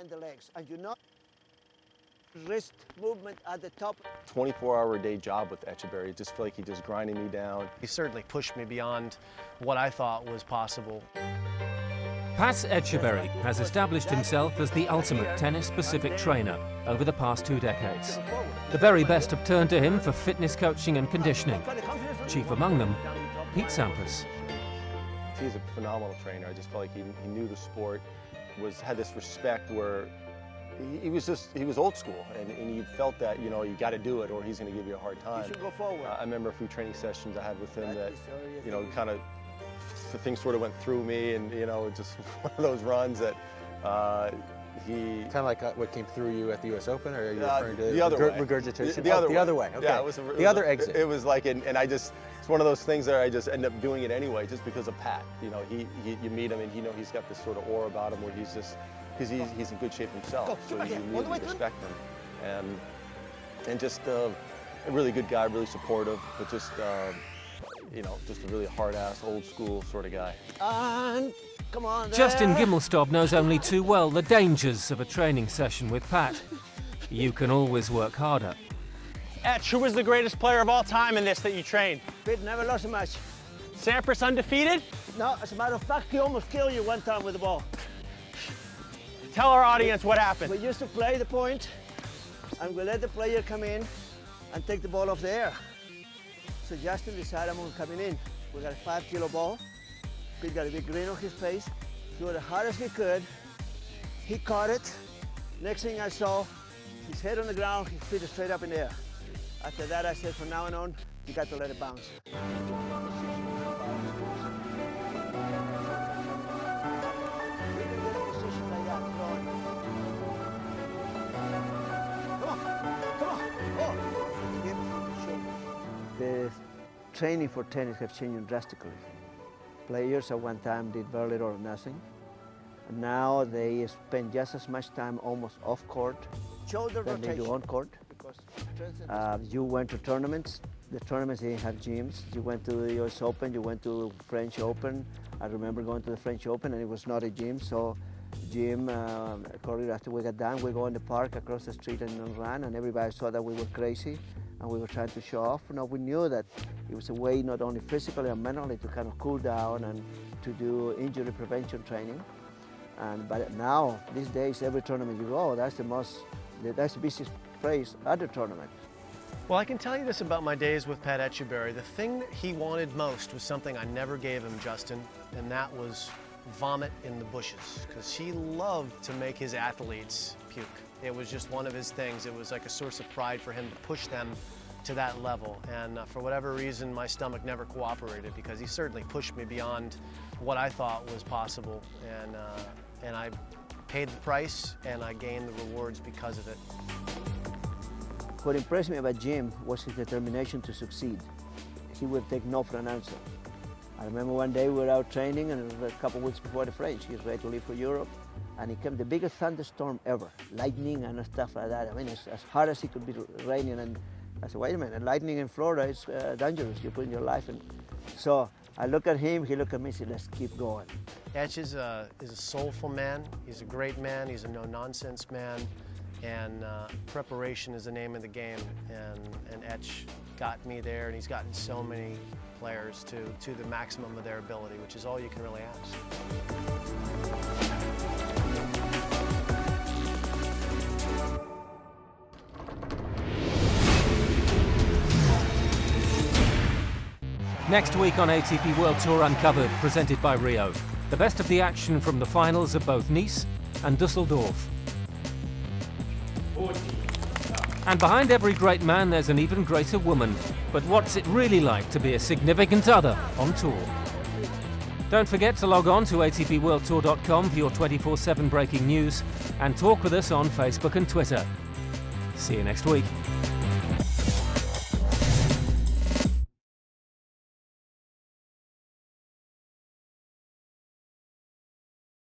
bend the legs. And you know, wrist movement at the top. 24-hour-a-day job with Etcheberry. I just feel like he just grinding me down. He certainly pushed me beyond what I thought was possible. Pat Etcheberry has established himself as the ultimate tennis-specific trainer over the past 2 decades. The very best have turned to him for fitness coaching and conditioning. Chief among them, Pete Sampras. He's a phenomenal trainer. I just felt like he knew the sport, had this respect where he was old school, and you felt that, you know, you got to do it or he's going to give you a hard time. You should go forward. I remember a few training sessions I had with him that, you know, kind of, the things sort of went through me, and, you know, just one of those runs that he... Kind of like what came through you at the U.S. Open, or are you referring to the other way. Regurgitation? The other way, okay. Yeah, the other exit. It was like, and I just, it's one of those things that I just end up doing it anyway, just because of Pat. You know, you meet him and you know he's got this sort of aura about him where he's just, he's in good shape himself, so you immediately respect him. And just a really good guy, really supportive, but just, you know, just a really hard-ass, old-school sort of guy. And come on there. Justin Gimelstob knows only too well the dangers of a training session with Pat. You can always work harder. Etch, who was the greatest player of all time in this that you trained? Pete never lost a match. Sampras undefeated? No, as a matter of fact, he almost killed you one time with the ball. Tell our audience what happened. We used to play the point, and we let the player come in and take the ball off the air. So Justin decided I'm coming in. We got a 5-kilo ball. Pete got a big grin on his face. He went as hard as he could. He caught it. Next thing I saw, his head on the ground, his feet straight up in the air. After that, I said, from now on, you got to let it bounce. The training for tennis has changed drastically. Players at one time did very little or nothing. And now they spend just as much time almost off court than they do on court. You went to tournaments. The tournaments didn't have gyms. You went to the US Open, you went to French Open. I remember going to the French Open and it was not a gym. So Jim Courier, after we got done, we go in the park across the street and run, and everybody saw that we were crazy and we were trying to show off. No, we knew that it was a way not only physically and mentally to kind of cool down and to do injury prevention training. But now, these days, every tournament you go, that's the busiest place at the tournament. Well, I can tell you this about my days with Pat Etcheberry. The thing that he wanted most was something I never gave him, Justin, and that was vomit in the bushes, because he loved to make his athletes puke. It was just one of his things. It was like a source of pride for him to push them to that level. And for whatever reason, my stomach never cooperated, because he certainly pushed me beyond what I thought was possible. And I paid the price, and I gained the rewards because of it. What impressed me about Jim was his determination to succeed. He would take no for an answer. I remember one day we were out training, and it was a couple of weeks before the French. He was ready to leave for Europe, and it came the biggest thunderstorm ever, lightning and stuff like that. I mean, it's as hard as it could be raining. And I said, wait a minute, lightning in Florida is dangerous. You're putting your life in. So I look at him, he looked at me and said, let's keep going. Etch is a soulful man. He's a great man. He's a no-nonsense man. And preparation is the name of the game. And Etch got me there, and he's gotten so many players to the maximum of their ability, which is all you can really ask. Next week on ATP World Tour Uncovered, presented by Rio. The best of the action from the finals of both Nice and Dusseldorf. And behind every great man, there's an even greater woman. But what's it really like to be a significant other on tour? Don't forget to log on to atpworldtour.com for your 24/7 breaking news and talk with us on Facebook and Twitter. See you next week.